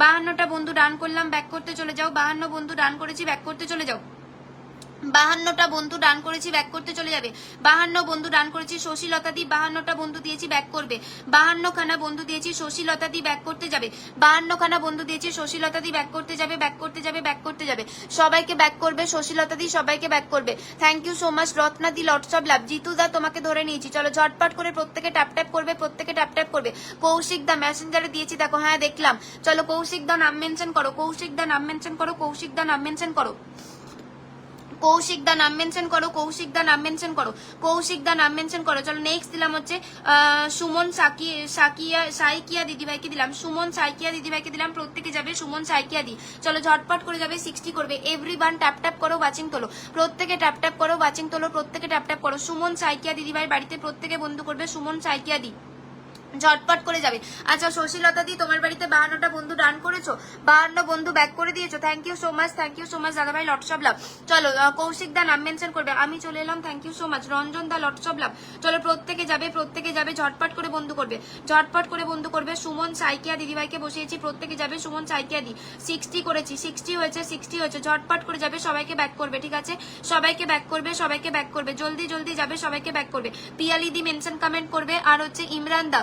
52টা বন্ধু ডান করলাম, ব্যাক করতে চলে যাও। 52 বন্ধু ডান করেছি, ব্যাক করতে চলে যাও। 52টা বন্ধু ডান করেছি, ব্যাক করতে চলে যাবে। 52 বন্ধু ডান করেছি, শশীলতা দি 52টা বন্ধু দিয়েছি, ব্যাক করবে। 52 খানা বন্ধু দিয়েছি, শশীলতা দি ব্যাক করতে যাবে। 52 খানা বন্ধু দিয়েছি, শশীলতা দি ব্যাক করতে যাবে, ব্যাক করতে যাবে, ব্যাক করতে যাবে। সবাইকে ব্যাক করবে, শশীলতা দি সবাইকে ব্যাক করবে। Thank you so much Ratna di, lots of love. Jitu da তোমাকে ধরে নিয়েছি, চলো ঝটপট করে প্রত্যেকে ট্যাপ ট্যাপ করবে, প্রত্যেকে ট্যাপ ট্যাপ করবে। কৌশিক দা মেসেঞ্জারে দিয়েছি দেখো, হ্যাঁ দেখলাম। চলো কৌশিক দা নাম মেনশন করো, কৌশিক দা নাম মেনশন করো, কৌশিক দা নাম মেনশন করো, কৌশিক দা নাম মেনশন করো, কৌশিক দা নাম মেনশন করো, কৌশিক দা নাম মেনশন করো। চলো নেক্সট দিলাম হচ্ছে সুমন সাইকিয়া দিদিভাইকে দিলাম, সুমন সাইকিয়া দিদিভাইকে দিলাম, প্রত্যেকে যাবে সুমন সাইকিয়া দি। চলো ঝটপট করে যাবে, 60 করবে। এভরিওয়ান ট্যাপ ট্যাপ করো, ওয়াচিং তোলো, প্রত্যেকে ট্যাপ ট্যাপ করো, ওয়াচিং তোলো, প্রত্যেকে ট্যাপ ট্যাপ করো। সুমন সাইকিয়া দিদিভাই বাড়িতে প্রত্যেকে বন্ধু করবে, সুমন সাইকিয়া দি ঝটপট করে যাবে। আচ্ছা শশীলতা দি তোমার বাড়িতে 52টা বন্ধু ডান করেছো, 52 বন্ধু ব্যাক করে দিয়েছো। Thank you so much, thank you so much দাদা ভাই, লটস অফ লাভ। চলো কৌশিক দা নাম মেনশন করবে, আমি চলে এলাম, thank you so much. Ranjan da lots of love. চলো প্রত্যেকে যাবে, প্রত্যেকে যাবে, ঝটপট করে বন্ধু করবে, ঝটপট করে বন্ধু করবে। সুমন সাইকিয়া দিদিভাইকে বসিয়েছি, প্রত্যেকে যাবে সুমন সাইকিয়া দি। 60 করেছি, 60 হয়েছে, 60 হয়েছে, ঝটপট করে যাবে, সবাইকে ব্যাক করবে, ঠিক আছে? সবাইকে ব্যাক করবে, সবাইকে ব্যাক করবে, জলদি জলদি যাবে, সবাইকে ব্যাক করবে। পিয়ালি দি মেনশন কমেন্ট করবে, আর হচ্ছে ইমরান দা,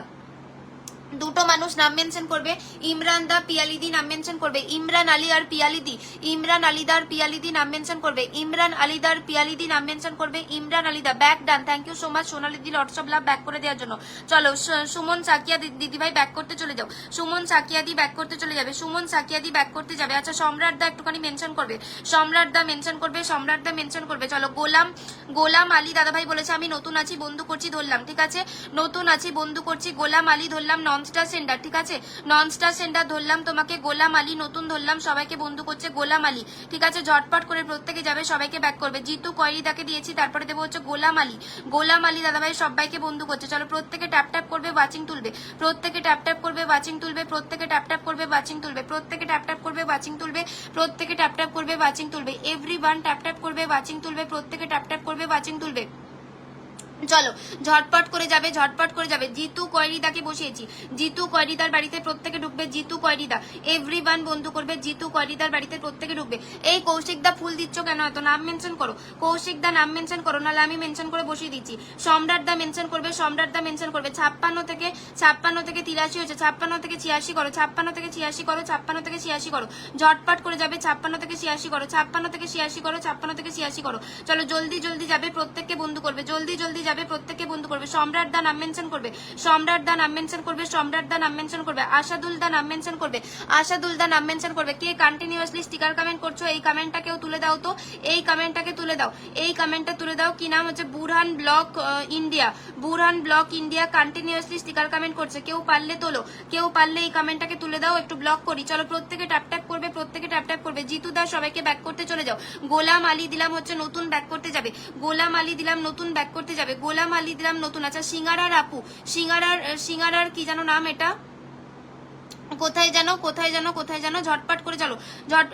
দুটো মানুষ নাম মেনশন করবে, ইমরান দা পিয়ালিদি নাম মেনশন করবে, ইমরান আলী আর পিয়ালিদি, ইমরান আলিদার পিয়ালিদি নাম মেনশন করবে, ইমরান আলিদার পিয়ালিদি নাম মেনশন করবে, ইমরান আলিদা back done. Thank you so much সোনালিদি, লটস অফ লাভ ব্যাক করে দেওয়ার জন্য। চলো সুমন সাকিয়া দিদিভাই ব্যাক করতে চলে যাও, সুমন সাকিয়া দি ব্যাক করতে চলে যাবে, সুমন সাকিয়া দি ব্যাক করতে যাবে। আচ্ছা সম্রাট দা একটুখানি মেনশন করবে, সম্রাট দা মেনশন করবে, সম্রাট দা মেনশন করবে। চলো গোলাম আলী দাদাভাই বলেছে আমি নতুন আছি বন্ধু করছি, ধরলাম, ঠিক আছে? নতুন আছি বন্ধু করছি, গোলাম আলী ধরলাম, ননস্টার সেন্টার, ঠিক আছে? ননস্টার সেন্টার ধরলাম তোমাকে, গোলাম আলী নতুন ধরলাম, সবাইকে বন্ধু করছে গোলাম আলী, ঠিক আছে? ঝটপট করে প্রত্যেকে যাবে, সবাইকে ব্যাক করবে। জিতু কয়রিদাকে দিয়েছি, তারপরে দেবো হচ্ছে গোলাম আলী, গোলাম আলী দাদাভাই সবাইকে বন্ধু করছে। চলো প্রত্যেকে ট্যাপ ট্যাপ করবে, ওয়াচিং তুলবে, প্রত্যেকে ট্যাপ ট্যাপ করবে, ওয়াচিং তুলবে, প্রত্যেকে ট্যাপ ট্যাপ করবে, ওয়াচিং তুলবে, প্রত্যেকে ট্যাপ ট্যাপ করবে, ওয়াচিং তুলবে, প্রত্যেকে ট্যাপ ট্যাপ করবে, ওয়াচিং তুলবে। এভরিওয়ান ট্যাপ ট্যাপ করবে, ওয়াচিং তুলবে, প্রত্যেকে ট্যাপ ট্যাপ করবে, ওয়াচিং তুলবে। চলো ঝটপট করে যাবে, ঝটপট করে যাবে। জিতু কয়রিদাকে বসিয়েছি, জিতু কয়রিদার বাড়িতে প্রত্যেকে ঢুকবে, জিতু কয়রিদা এভরিওয়ান বন্ধু করবে, জিতু কয়রিদার বাড়িতে প্রত্যেকে ঢুকবে। এই কৌশিক দা ফুল দিচ্ছ কেন এত? নাম মেনশন করো, কৌশিক দা নাম মেনশন করো, নাহলে আমি মেনশন করে বসিয়ে দিচ্ছি। সম্রাট দা মেনশন করবে, সম্রাট দা মেনশন করবে। 56 থেকে 83 হয়েছে, 56 থেকে 86 করো, 56 থেকে 86 করো, 56 থেকে 86 করো, ঝটপট করে যাবে। 56 থেকে 86 করো, 56 থেকে 86 করো, 56 থেকে 86 করো। চলো জলদি জলদি যাবে, প্রত্যেককে বন্ধু করবে, জলদি জলদি যাবে, প্রত্যেককে বন্ধু করবে। সম্রাট দা নাম মেনশন করবে, সম্রাট দা নাম মেনশন করবে, সম্রাট দা নাম মেনশন করবে। আশাদুল দা নাম মেনশন করবে, আশাদুল দা নাম মেনশন করবে। কে কন্টিনিউয়াসলি স্টিকার কমেন্ট করছো এই কমেন্টটাকেও তুলে দাও তো, এই কমেন্টটাকে তুলে দাও, এই কমেন্টটা তুলে দাও। কি নাম হচ্ছে? Burhan block India, Burhan block India continuously sticker comment করছে। কেউ পারলে তোলো, কেউ পারলে এই কমেন্টটাকে তুলে দাও, একটু ব্লক করি। চলো প্রত্যেকে ট্যাপ ট্যাপ করবে, প্রত্যেকে ট্যাপ ট্যাপ করবে। জিতু দা সবাইকে ব্যাক করতে চলে যাও। গোলাম আলী দিলাম হচ্ছে নতুন ব্যাক করতে যাবে, গোলাম আলী দিলাম নতুন ব্যাক করতে যাবে, গোলাম আলী দিলাম নতুন। আচ্ছা সিঙ্গারার আপু, সিঙ্গারার কি যেন নাম, এটা কোথায় জানো, কোথায় জানো, কোথায় জানো? ঝটপট করে চলো,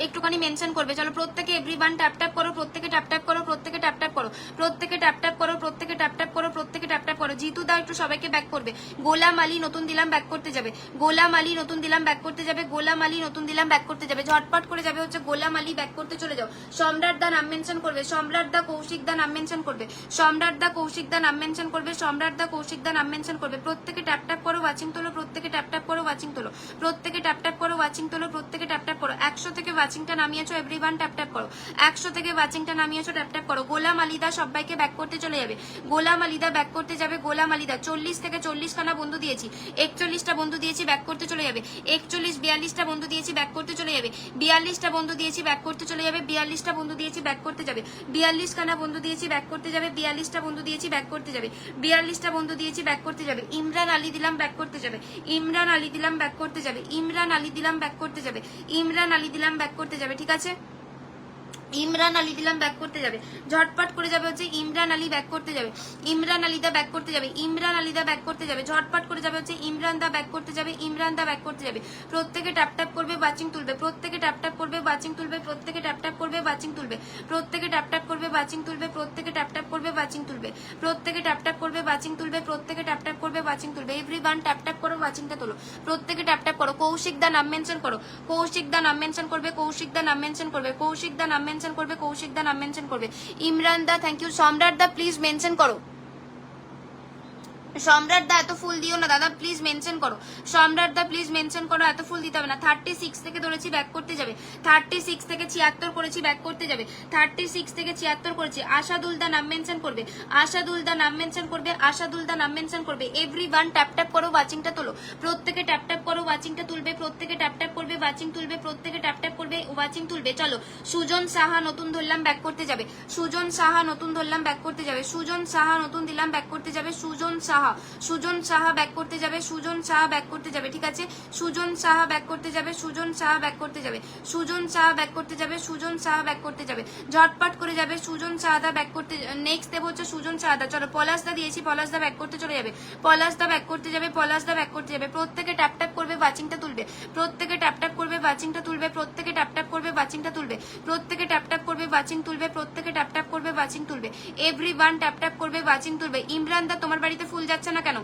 একটুখানি মেনশন করবে। চলো প্রত্যেকে এভরিওয়ান ট্যাপ ট্যাপ করো, প্রত্যেকে ট্যাপ ট্যাপ করো, প্রত্যেকে ট্যাপ ট্যাপ করো, প্রত্যেকে ট্যাপ ট্যাপ করো, প্রত্যেকে ট্যাপ ট্যাপ করো, প্রত্যেকে ট্যাপ ট্যাপ করো। জিতু দা একটু সবাইকে ব্যাক করবে। গোলাম আলী নতুন দিলাম ব্যাক করতে যাবে, গোলাম আলী নতুন দিলাম ব্যাক করতে যাবে, গোলাম আলী নতুন দিলাম ব্যাক করতে যাবে। ঝটপট করে যাবে হচ্ছে গোলাম আলী, ব্যাক করতে চলে যাও। সম্রাট দা নাম মেনশন করবে, সম্রাট দা কৌশিক দা নাম মেনশন করবে, সম্রাট দা কৌশিক দা নাম মেনশন করবে, সম্রাট দা কৌশিক দা নাম মেনশন করবে। প্রত্যেকে ট্যাপ ট্যাপ করো, ওয়াচিং তোলো, প্রত্যেকে ট্যাপ ট্যাপ করো, ওয়াচিং তোলো, প্রত্যেকে ট্যাপ ট্যাপ করো, ওয়াচিং তোলো, প্রত্যেকে ট্যাপ ট্যাপ করো। 100 থেকে ওয়াচিংটা নামিয়েছো, এভরিওয়ান ট্যাপ ট্যাপ করো, 100 থেকে ওয়াচিংটা নামিয়েছো, ট্যাপ ট্যাপ করো। গোলাম আলিদা সবাইকে ব্যাক করতে চলে যাবে, গোলাম আলিদা ব্যাক করতে যাবে, গোলাম আলিদা 40 থেকে 40 খানা বন্ধু দিয়েছি, 41টা বন্ধু দিয়েছি, ব্যাক করতে চলে যাবে। 41 42টা বন্ধু দিয়েছি, ব্যাক করতে চলে যাবে। 42টা বন্ধু দিয়েছি, ব্যাক করতে চলে যাবে। 42টা বন্ধু দিয়েছি, ব্যাক করতে যাবে। 42 খানা বন্ধু দিয়েছি, ব্যাক করতে যাবে। 42টা বন্ধু দিয়েছি, ব্যাক করতে যাবে। 42টা বন্ধু দিয়েছি, ব্যাক করতে যাবে। ইমরান আলী দিলাম ব্যাক করতে যাবে, ইমরান আলী দিলাম ব্যাক করতে যাবে, ইমরান আলী দিলাম ব্যাক করতে যাবে, ইমরান আলী দিলাম ব্যাক করতে যাবে, ঠিক আছে? ইমরান আলী দিলাম ব্যাক করতে যাবে, ঝটপট করে যাবে হচ্ছে ইমরান আলী ব্যাক করতে যাবে, ইমরান আলী দা ব্যাক করতে যাবে, ইমরান আলী দা ব্যাক করতে যাবে, ঝটপট করে যাবে হচ্ছে ইমরান দা ব্যাক করতে যাবে, ইমরান দা ব্যাক করতে যাবে। প্রত্যেকে ট্যাপ ট্যাপ করবে, ওয়াচিং তুলবে, প্রত্যেকে ট্যাপ ট্যাপ করবে, ওয়াচিং তুলবে, প্রত্যেকে ট্যাপ ট্যাপ করবে, ওয়াচিং তুলবে, প্রত্যেকে ট্যাপ ট্যাপ করবে, ওয়াচিং তুলবে, প্রত্যেকে ট্যাপ ট্যাপ করবে, ওয়াচিং তুলবে, প্রত্যেকে ট্যাপ ট্যাপ করবে, ওয়াচিং তুলবে, প্রত্যেকে ট্যাপ ট্যাপ করবে, ওয়াচিং তুলবে। এভরিওয়ান ট্যাপ ট্যাপ করো, ওয়াচিংটা তোলো, প্রত্যেকে ট্যাপ ট্যাপ করো। কৌশিক দা নাম মেনশন করো, কৌশিক দা নাম মেনশন করবে, কৌশিক দা নাম মেনশন করবে, কৌশিক দা নাম মেনশন করবে, কৌশিক দা নাম মেনশন করবে। ইমরান দা থ্যাংক ইউ। সম্রাট দা প্লিজ মেনশন করো, সম্রাট দা এত ফুল দিও না দাদা, প্লিজ মেনশন করো, সম্রাট দা প্লিজ মেনশন করো, এত ফুল দিতে হবে না। 36 থেকে ধরেছি ব্যাক করতে যাবে, 36 থেকে 76 করেছি ব্যাক করতে যাবে, 36 থেকে 76 করেছি। আশাদুল দা নাম মেনশন করবে, আশাদুল দা নাম মেনশন করবে, আশাদুল দা নাম মেনশন করবে। এভরিওয়ান ট্যাপ ট্যাপ করো, ওয়াচিংটা তোলো, প্রত্যেকে ট্যাপ ট্যাপ করো, ওয়াচিংটা তুলবে, প্রত্যেকে ট্যাপ ট্যাপ করবে, ওয়াচিং তুলবে, প্রত্যেকে ট্যাপ ট্যাপ করবে, ওয়াচিং তুলবে। চলো সুজন সাহা নতুন ধরলাম ব্যাক করতে যাবে, সুজন সাহা নতুন ধরলাম ব্যাক করতে যাবে, সুজন সাহা নতুন দিলাম ব্যাক করতে যাবে, সুজন সাহা, সুজন সাহা ব্যাক করতে যাবে, সুজন সাহা ব্যাক করতে যাবে, ঠিক আছে, সুজন সাহা ব্যাক করতে যাবে, সুজন সাহা ব্যাক করতে যাবে, সুজন সাহা ব্যাক করতে যাবে, সুজন সাহা ব্যাক করতে যাবে, ঝটপট করে যাবে সুজন সাহাদা ব্যাক করতে। নেক্সট দেবো হচ্ছে সুজন সাহাদা। চলো পলাশ দা দিয়েছি, পলাশ দা ব্যাক করতে চলে যাবে, পলাশ দা ব্যাক করতে যাবে, পলাশ দা ব্যাক করতে যাবে। প্রত্যেকে ট্যাপ ট্যাপ করবে, ওয়াচিংটা তুলবে, প্রত্যেকে ট্যাপ ট্যাপ করবে, ওয়াচিংটা তুলবে, প্রত্যেকে ট্যাপ ট্যাপ করবে, ওয়াচিংটা তুলবে, প্রত্যেকে ট্যাপ ট্যাপ করবে, ওয়াচিং তুলবে, প্রত্যেকে ট্যাপ ট্যাপ করবে, ওয়াচিং তুলবে। এভরিওয়ান ট্যাপ ট্যাপ করবে, ওয়াচিং তুলবে। ইমরান দা তোমার বাড়িতে ফুল যাচ্ছে না কেন?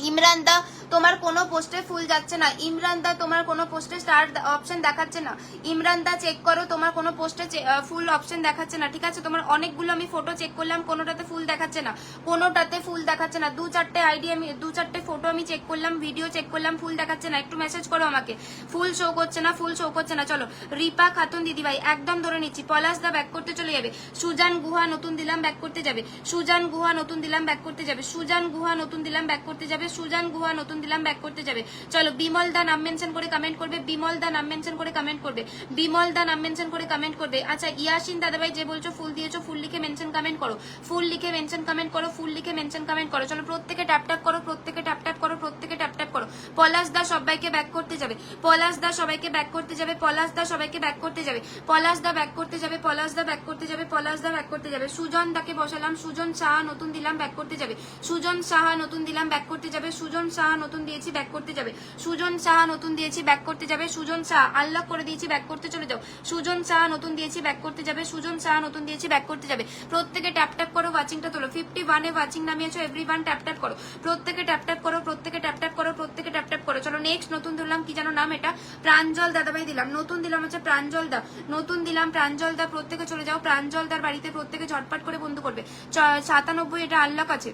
ইমরান দা তোমার কোনো পোস্টে ফুল যাচ্ছে না, ইমরান দা তোমার কোনো পোস্টে স্টার অপশন দেখাচ্ছে না, ইমরান দা চেক করো তোমার কোনো পোস্টে ফুল অপশন দেখাচ্ছে না, ঠিক আছে। তোমার অনেকগুলো আমি ফটো চেক করলাম, কোনোটাতে ফুল দেখাচ্ছে না, কোনোটাতে ফুল দেখাচ্ছে না। 2-4টে আইডি আমি 2-4টে ফটো আমি চেক করলাম, ভিডিও চেক করলাম, ফুল দেখাচ্ছে না। একটু মেসেজ করো আমাকে, ফুল শো করছে না, ফুল শো করছে না। চলো রিপা খাতুন দিদিভাই একদম ধরে নিচ্ছি, পলাশ দা ব্যাক করতে চলে যাবে, সুজান গুহা নতুন দিলাম ব্যাক করতে যাবে, সুজান গুহা নতুন দিলাম ব্যাক করতে যাবে, সুজান গুহা নতুন দিলাম ব্যাক করতে যাবে, সুজান গুহা নতুন দিলাম ব্যাক করতে যাবে। চলো বিমল দা নাম মেনশন করে কমেন্ট করবে, বিমল দা নাম মেনশন করে কমেন্ট করবে, বিমল দা নাম মেনশন করে কমেন্ট করবে। আচ্ছা ইয়াসিন দাদাভাই যে বলছো ফুল দিয়েছো, ফুল লিখে মেনশন কমেন্ট করো, ফুল লিখে মেনশন কমেন্ট করো, ফুল লিখে মেনশন কমেন্ট করো। চলো প্রত্যেকে ট্যাপ ট্যাপ করো, প্রত্যেকে ট্যাপ ট্যাপ করো, প্রত্যেকে ট্যাপ ট্যাপ করো। পলাশ দা সবাইকে ব্যাক করতে যাবে, পলাশ দা সবাইকে ব্যাক করতে যাবে, পলাশ দা সবাইকে ব্যাক করতে যাবে, পলাশ দা ব্যাক করতে যাবে, পলাশ দা ব্যাক করতে যাবে, পলাশ দা ব্যাক করতে যাবে। সুজন দাকে বসালাম, সুজন সাহা নতুন দিলাম ব্যাক করতে যাবে, সুজন সাহা নতুন দিলাম ব্যাক করতে যাবে, সুজন সাহা নতুন দিয়েছি ব্যাক করতে যাবে, সুজন সাহা নতুন দিয়েছি ব্যাক করতে যাবে, সুজন সাহা আনলক করে দিয়েছি ব্যাক করতে চলে যাও, সুজন সাহা নতুন দিয়েছি ব্যাক করতে যাবে, সুজন সাহা নতুন দিয়েছি ব্যাক করতে যাবে। প্রত্যেকে ট্যাপ ট্যাপ করো, ওয়াচিংটা তোলো। 51-এ ওয়াচিং নামিয়েছো, এভরিওয়ান ট্যাপ ট্যাপ করো, প্রত্যেকে ট্যাপ ট্যাপ করো, প্রত্যেকে ট্যাপ ট্যাপ করো, প্রত্যেকে ট্যাপ ট্যাপ করো। চলো নেক্সট নতুন ধরলাম, কি যেন নাম এটা, প্রাঞ্জল দাদাভাই দিলাম, নতুন দিলাম হচ্ছে প্রাঞ্জল দা, নতুন দিলাম প্রাঞ্জল দা। প্রত্যেকে চলে যাও প্রাঞ্জল দার বাড়িতে, প্রত্যেকে ঝটপট করে বন্ধ করবে। 97 এটা আনলক আছে।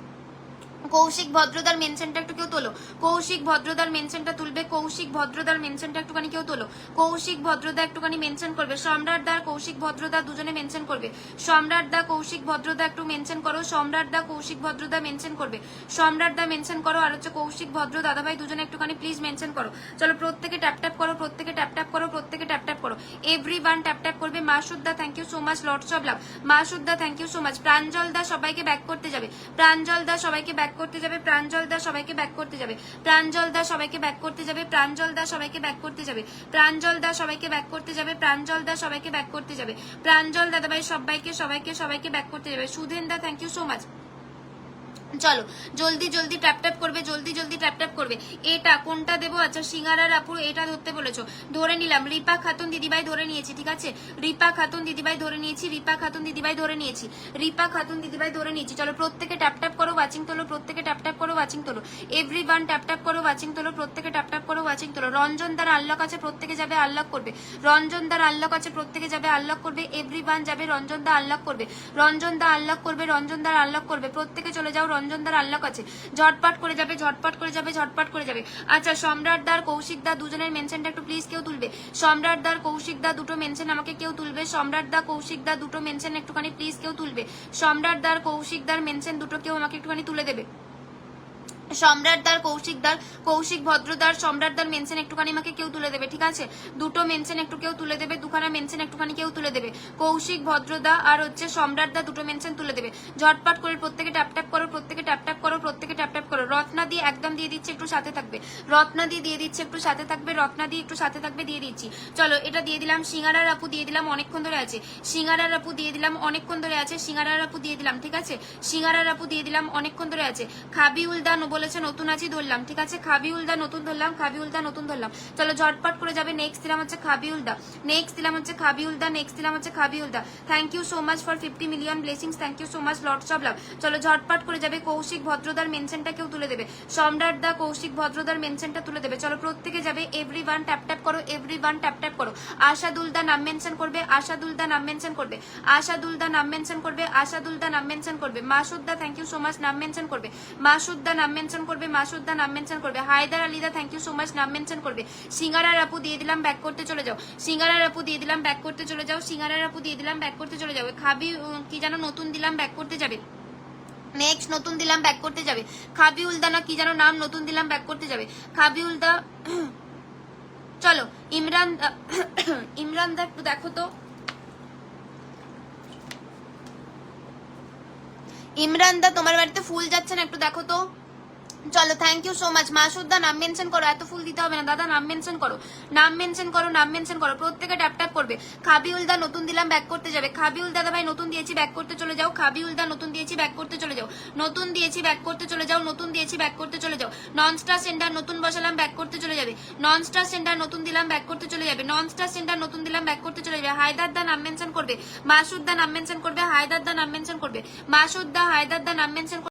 কৌশিক ভদ্রদার মেনশনটা একটু কেউ তোলো, কৌশিক ভদ্রদার মেনশনটা তুলবে, কৌশিক ভদ্রদার মেনশনটা একটুখানি কেউ তোলো, কৌশিক ভদ্রদা একটুখানি মেনশন করবে, সম্রাট দা কৌশিক ভদ্রদা দুজনে মেনশন করবে, সম্রাট দা কৌশিক ভদ্রদা একটু মেনশন করো, সম্রাট দা কৌশিক ভদ্রদা মেনশন করবে, সম্রাট দা মেনশন করো, আর হচ্ছে কৌশিক ভদ্র দাদাভাই দুজনে একটুখানি প্লিজ মেনশন করো। চলো প্রত্যেকে ট্যাপ ট্যাপ করো, প্রত্যেকে ট্যাপ ট্যাপ করো, প্রত্যেকে ট্যাপ ট্যাপ করো, এভরিওয়ান ট্যাপ ট্যাপ করবে। Masud da thank you so much, lots of love, Masud da thank you so much. Pranjal da সবাইকে ব্যাক করতে যাবে, প্রাঞ্জল দা সবাইকে ব্যাক করতে যাবে, প্রাঞ্জল দা সবাইকে ব্যাক করতে যাবে, প্রাঞ্জল দা সবাইকে ব্যাক করতে যাবে, প্রাঞ্জল দা সবাইকে ব্যাক করতে যাবে, প্রাঞ্জল দা সবাইকে ব্যাক করতে যাবে, প্রাঞ্জল দা সবাইকে ব্যাক করতে যাবে, প্রাঞ্জল দাদাভাই সবাইকে সবাইকে সবাইকে ব্যাক করতে যাবে। সুধেন দা থ্যাংক ইউ সো মাচ। চলো জলদি জলদি ট্যাপ ট্যাপ করবে, জলদি জলদি ট্যাপ ট্যাপ করবে। এটা কোনটা দেবো? আচ্ছা সিঙ্গারার আপু এটা ধরতে বলেছো, ধরে নিলাম। রিপা খাতুন দিদিভাই ধরে নিয়েছি, ঠিক আছে, রিপা খাতুন দিদিভাই ধরে নিয়েছি, রিপা খাতুন দিদিভাই ধরে নিয়েছি, রিপা খাতুন দিদিভাই ধরে নিয়েছি। চলো প্রত্যেকে ট্যাপ ট্যাপ করো, ওয়াচিং তোলো, প্রত্যেকে ট্যাপ ট্যাপ করো, ওয়াচিং তোলো, এভরিওয়ান ট্যাপ ট্যাপ করো, ওয়াচিং তোলো, প্রত্যেকে ট্যাপ ট্যাপ করো, ওয়াচিং তোলো। রঞ্জন দ্বার আনলক আছে, প্রত্যেকে যাবে আনলক করবে, রঞ্জন দ্বার আনলক আছে, প্রত্যেকে যাবে আনলক করবে, এভরিওয়ান যাবে রঞ্জন দা আনলক করবে, রঞ্জন দা আনলক করবে, রঞ্জন দ্বার আনলক করবে, প্রত্যেকে চলে যাও, রঞ্জন দ্বার আনলক আছে, ঝটপট করে যাবে, ঝটপট করে যাবে, ঝটপট করে যাবে। আচ্ছা সম্রাট দার কৌশিক দা দুজনের মেনশনটা একটু প্লিজ কেউ তুলবে, সম্রাট দার কৌশিক দা দুটো মেনশন আমাকে কেউ তুলবে, সম্রাট দা কৌশিক দা দুটো মেনশন একটুখানি প্লিজ কেউ তুলবে, সম্রাট দার কৌশিক দার মেনশন দুটো কেউ আমাকে একটুখানি তুলে দেবে, সম্রাটদার, কৌশিকদার, কৌশিক ভদ্রদার, সম্রাটদার মেনশন একটুখানি আমাকে কেউ তুলে দেবে, ঠিক আছে? দুটো মেনশন একটু কেউ তুলে দেবে, দুখানা মেনশন একটুখানি কেউ তুলে দেবে। কৌশিক ভদ্রদা আর হচ্ছে সম্রাটদা দুটো মেনশন তুলে দেবে। ঝটপট করে প্রত্যেকে ট্যাপ ট্যাপ করো, প্রত্যেকে ট্যাপ ট্যাপ করো, প্রত্যেকে ট্যাপ ট্যাপ করো। রত্না দিয়ে একদম দিয়ে দিচ্ছে, একটু সাথে থাকবে। রত্না দিয়ে দিচ্ছে, একটু সাথে থাকবে। রত্না দিয়ে একটু সাথে থাকবে, দিয়ে দিচ্ছি। চলো এটা দিয়ে দিলাম। সিঙ্গারার আপু দিয়ে দিলাম, অনেকক্ষণ ধরে আছে। সিঙ্গারার আপু দিয়ে দিলাম, অনেকক্ষণ ধরে আছে। সিঙ্গারার আপু দিয়ে দিলাম, ঠিক আছে? সিঙ্গারার আপু দিয়ে দিলাম, অনেকক্ষণ ধরে আছে। খাবিউলদা বলেছে নতুন আছি, ধরলাম, ঠিক আছে? খাবিউলদা নতুন ধরলাম, খাবিউলদা নতুন ধরলাম। চলো ঝটপট করে যাবে। নেক্সট দিলাম হচ্ছে খাবিউলদা, নেক্সট দিলাম হচ্ছে খাবিউলদা, নেক্সট দিলাম হচ্ছে খাবিউলদা। Thank you so much for 50 million blessings, thank you so much, lots of love. চলো ঝটপট করে যাবে। কৌশিক ভদ্রদার মেনশনটা কেউ তুলে দেবে। সম্রাট দা, কৌশিক ভদ্রদার মেনশনটা তুলে দেবে। চলো প্রত্যেকে যাবে। এভরিওয়ান ট্যাপ ট্যাপ করো, এভরিওয়ান ট্যাপ ট্যাপ করো। আশাদুলদা নাম মেনশন করবে, আশাদুলদা নাম মেনশন করবে, আশাদুলদা নাম মেনশন করবে, আশাদুলদা নাম মেনশন করবে। মাসুদদা থ্যাংক ইউ সো মাচ, নাম মেনশন করবে। মাসুদদা নাম মেনশন করবে, মাসুদদা নাম মেনশন করবে। হায়দার আলীদা থ্যাংক ইউ সো মাচ, নাম মেনশন করবে। সিঙ্গারার আপু দিয়ে দিলাম, ব্যাক করতে চলে যাও। সিঙ্গারার আপু দিয়ে দিলাম, ব্যাক করতে চলে যাও। সিঙ্গারার আপু দিয়ে দিলাম, ব্যাক করতে চলে যাবে। খাবি কি যেন নতুন দিলাম, ব্যাক করতে যাবে। নেক্সট নতুন দিলাম, ব্যাক করতে যাবে। খাবিউলদা না কি যেন নাম, নতুন দিলাম, ব্যাক করতে যাবে। খাবিউলদা। চলো ইমরান, ইমরানদা একটু দেখো তো। ইমরানদা তোমার বাড়িতে ফুল যাচ্ছে না, একটু দেখো তো। চলো থ্যাংক ইউ সো মাচ। মাসুদদা নাম মেনশন করো, এত ফুল দিতে হবে না দাদা, নাম মেনশন করো, নাম মেনশন করো, নাম মেনশন করো। প্রত্যেকে ট্যাপ ট্যাপ করবে। খাবিউলদা নতুন দিলাম, ব্যাক করতে যাবে। খাবিউল দাদা ভাই নতুন দিয়েছি, ব্যাক করতে চলে যাও। খাবিউলদা নতুন দিয়েছি, ব্যাক করতে চলে যাও। নতুন দিয়েছি, ব্যাক করতে চলে যাও। নতুন দিয়েছি, ব্যাক করতে চলে যাও। নন স্টার সেন্টার নতুন বসালাম, ব্যাক করতে চলে যাবে। নন স্টার সেন্টার নতুন দিলাম, ব্যাক করতে চলে যাবে। নন স্টার সেন্টার নতুন দিলাম, ব্যাক করতে চলে যাবে। হায়দারদা নাম মেনশন করবে, মাসুদদা নাম মেনশন করবে, হায়দারদা নাম মেনশন করবে, মাসুদদা হায়দারদা নাম মেনশন